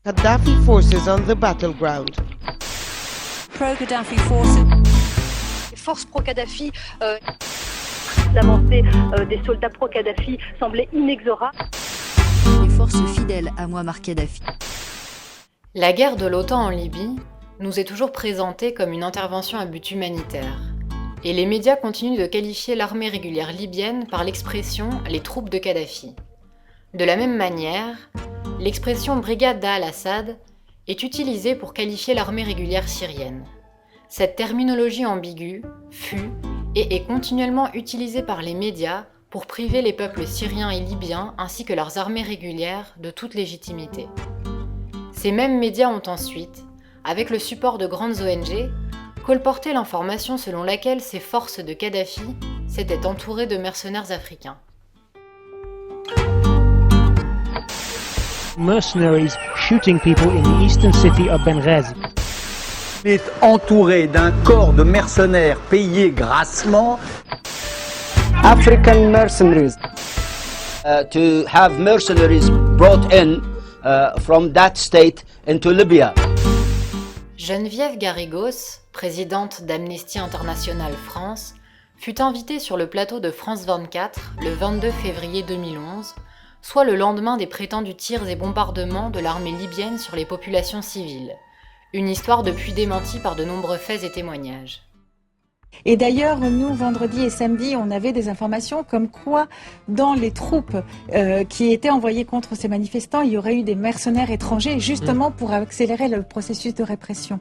Gaddafi forces on the battleground. Pro-Gaddafi forces. Les forces pro-Kadhafi, l'avancée des soldats pro-Kadhafi semblait inexorable. Les forces fidèles à Muammar Kadhafi. La guerre de l'OTAN en Libye nous est toujours présentée comme une intervention à but humanitaire. Et les médias continuent de qualifier l'armée régulière libyenne par l'expression « les troupes de Kadhafi ». De la même manière, l'expression « brigade d'Al-Assad » est utilisée pour qualifier l'armée régulière syrienne. Cette terminologie ambiguë fut et est continuellement utilisée par les médias pour priver les peuples syriens et libyens ainsi que leurs armées régulières de toute légitimité. Ces mêmes médias ont ensuite, avec le support de grandes ONG, colporté l'information selon laquelle ces forces de Kadhafi s'étaient entourées de mercenaires africains. Mercenaries shooting people in the eastern city of Benghazi. Il est entouré d'un corps de mercenaires payés grassement. African mercenaries. To have mercenaries brought in from that state into Libya. Geneviève Garrigos, présidente d'Amnesty International France, fut invitée sur le plateau de France 24 le 22 février 2011, soit le lendemain des prétendus tirs et bombardements de l'armée libyenne sur les populations civiles. Une histoire depuis démentie par de nombreux faits et témoignages. Et d'ailleurs, nous, vendredi et samedi, on avait des informations comme quoi, dans les troupes qui étaient envoyées contre ces manifestants, il y aurait eu des mercenaires étrangers, justement pour accélérer le processus de répression.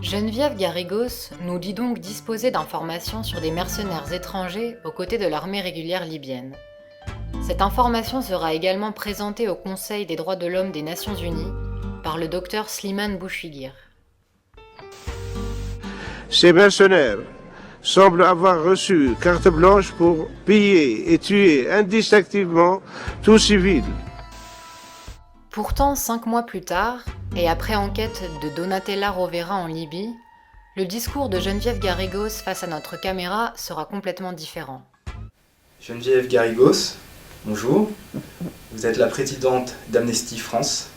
Geneviève Garrigos nous dit donc disposer d'informations sur des mercenaires étrangers aux côtés de l'armée régulière libyenne. Cette information sera également présentée au Conseil des droits de l'homme des Nations Unies par le docteur Slimane Bouchiguir. Ces mercenaires semblent avoir reçu carte blanche pour piller et tuer indistinctement tout civil. Pourtant, 5 mois plus tard, et après enquête de Donatella Rovera en Libye, le discours de Geneviève Garrigos face à notre caméra sera complètement différent. Geneviève Garrigos, bonjour. Vous êtes la présidente d'Amnesty France.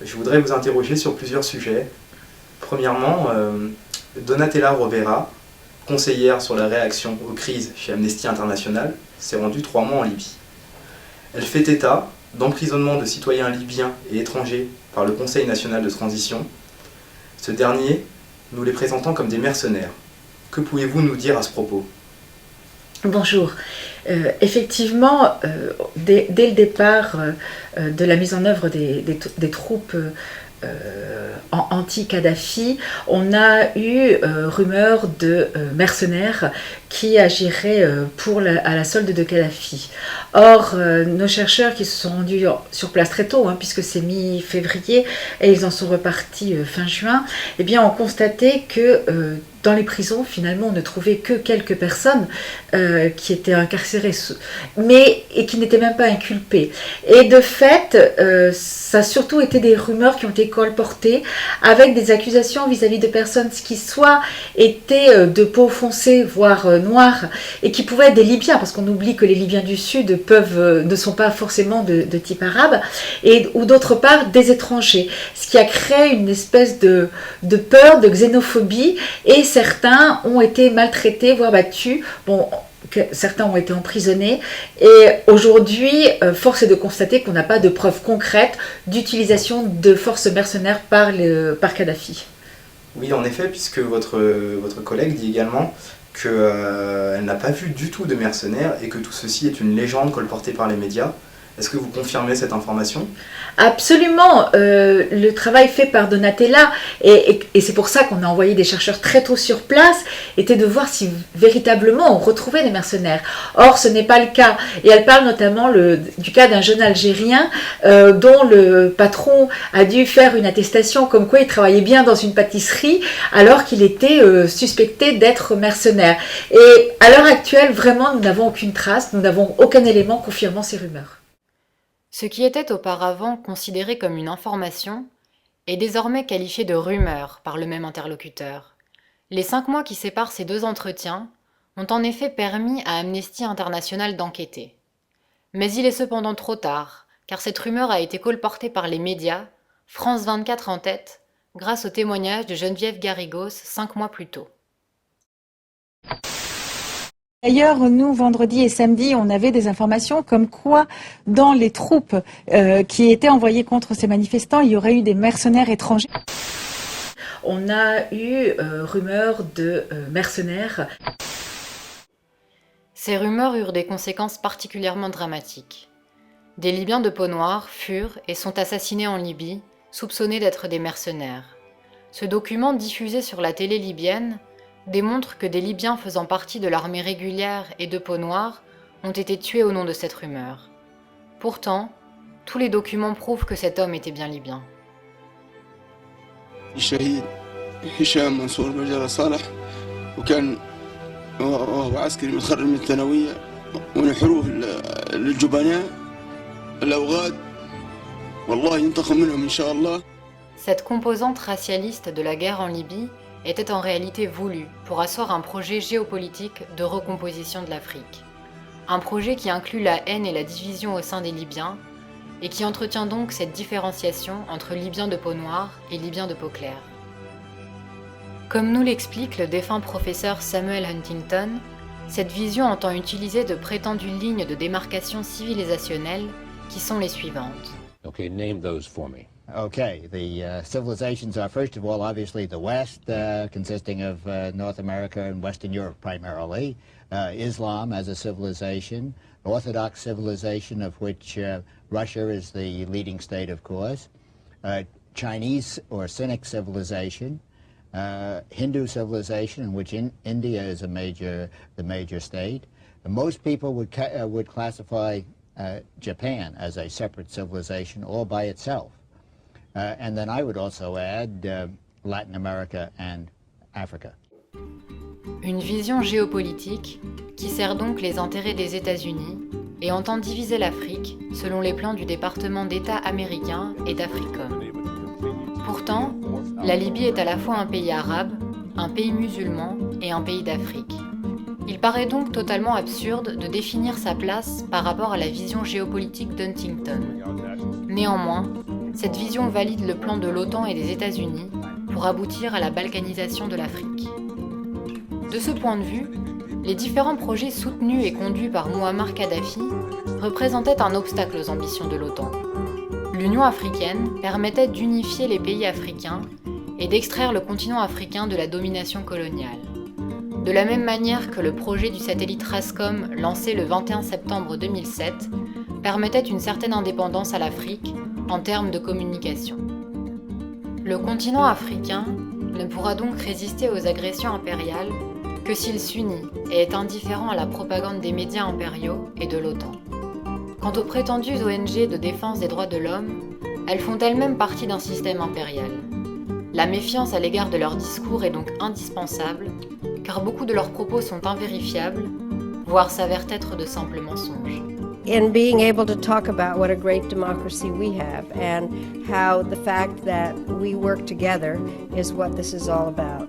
Je voudrais vous interroger sur plusieurs sujets. Premièrement, Donatella Rovera, conseillère sur la réaction aux crises chez Amnesty International, s'est rendue 3 mois en Libye. Elle fait état d'emprisonnement de citoyens libyens et étrangers par le Conseil national de transition. Ce dernier, nous les présentant comme des mercenaires. Que pouvez-vous nous dire à ce propos ? Bonjour. Effectivement, dès le départ de la mise en œuvre des troupes anti-Kadhafi, on a eu rumeur de mercenaires qui agiraient à la solde de Kadhafi. Or, nos chercheurs qui se sont rendus sur place très tôt, puisque c'est mi-février et ils en sont repartis fin juin, eh bien, ont constaté que dans les prisons, finalement, on ne trouvait que quelques personnes qui étaient incarcérées, et qui n'étaient même pas inculpées. Et de fait, ça a surtout été des rumeurs qui ont été colportées avec des accusations vis-à-vis de personnes qui soit étaient de peau foncée, voire noire, et qui pouvaient être des Libyens, parce qu'on oublie que les Libyens du Sud ne sont pas forcément de type arabe, ou d'autre part des étrangers, ce qui a créé une espèce de peur, de xénophobie, et certains ont été maltraités, voire battus. Bon, certains ont été emprisonnés. Et aujourd'hui, force est de constater qu'on n'a pas de preuves concrètes d'utilisation de forces mercenaires par Kadhafi. Oui, en effet, puisque votre collègue dit également qu'elle n'a pas vu du tout de mercenaires et que tout ceci est une légende colportée par les médias. Est-ce que vous confirmez cette information ? Absolument, le travail fait par Donatella, et c'est pour ça qu'on a envoyé des chercheurs très tôt sur place, était de voir si véritablement on retrouvait des mercenaires. Or, ce n'est pas le cas. Et elle parle notamment du cas d'un jeune Algérien dont le patron a dû faire une attestation comme quoi il travaillait bien dans une pâtisserie alors qu'il était suspecté d'être mercenaire. Et à l'heure actuelle, vraiment, nous n'avons aucune trace, nous n'avons aucun élément confirmant ces rumeurs. Ce qui était auparavant considéré comme une information est désormais qualifié de rumeur par le même interlocuteur. Les 5 mois qui séparent ces deux entretiens ont en effet permis à Amnesty International d'enquêter. Mais il est cependant trop tard, car cette rumeur a été colportée par les médias, France 24 en tête, grâce au témoignage de Geneviève Garrigos 5 mois plus tôt. D'ailleurs, nous, vendredi et samedi, on avait des informations comme quoi, dans les troupes qui étaient envoyées contre ces manifestants, il y aurait eu des mercenaires étrangers. On a eu rumeur de mercenaires. Ces rumeurs eurent des conséquences particulièrement dramatiques. Des Libyens de peau noire furent et sont assassinés en Libye, soupçonnés d'être des mercenaires. Ce document diffusé sur la télé libyenne démontre que des Libyens faisant partie de l'armée régulière et de peau noire ont été tués au nom de cette rumeur. Pourtant, tous les documents prouvent que cet homme était bien libyen. الشهيد هشام منصور بجلة صالح وكان وهو عسكري متخرج من الثانوية ونحروه للجبناء الأوغاد والله ينتقم منهم إن شاء الله. Cette composante racialiste de la guerre en Libye était en réalité voulue pour asseoir un projet géopolitique de recomposition de l'Afrique. Un projet qui inclut la haine et la division au sein des Libyens et qui entretient donc cette différenciation entre Libyens de peau noire et Libyens de peau claire. Comme nous l'explique le défunt professeur Samuel Huntington, cette vision entend utiliser de prétendues lignes de démarcation civilisationnelle qui sont les suivantes. Okay, name those for me. Okay, the civilizations are first of all obviously the West, consisting of North America and Western Europe primarily, Islam as a civilization, Orthodox civilization of which Russia is the leading state of course, Chinese or Sinic civilization, Hindu civilization in which India is the major state. And most people would classify Japan as a separate civilization all by itself. And then I would also add Latin America and Africa. Une vision géopolitique qui sert donc les intérêts des États-Unis et entend diviser l'Afrique selon les plans du département d'État américain et d'Africom. Pourtant, la Libye est à la fois un pays arabe, un pays musulman et un pays d'Afrique. Il paraît donc totalement absurde de définir sa place par rapport à la vision géopolitique d'Huntington. Néanmoins, cette vision valide le plan de l'OTAN et des États-Unis pour aboutir à la balkanisation de l'Afrique. De ce point de vue, les différents projets soutenus et conduits par Mouammar Kadhafi représentaient un obstacle aux ambitions de l'OTAN. L'Union africaine permettait d'unifier les pays africains et d'extraire le continent africain de la domination coloniale. De la même manière que le projet du satellite Rascom lancé le 21 septembre 2007 permettait une certaine indépendance à l'Afrique en termes de communication. Le continent africain ne pourra donc résister aux agressions impériales que s'il s'unit et est indifférent à la propagande des médias impériaux et de l'OTAN. Quant aux prétendues ONG de défense des droits de l'homme, elles font elles-mêmes partie d'un système impérial. La méfiance à l'égard de leurs discours est donc indispensable, car beaucoup de leurs propos sont invérifiables, voire s'avèrent être de simples mensonges. In being able to talk about what a great democracy we have and how the fact that we work together is what this is all about.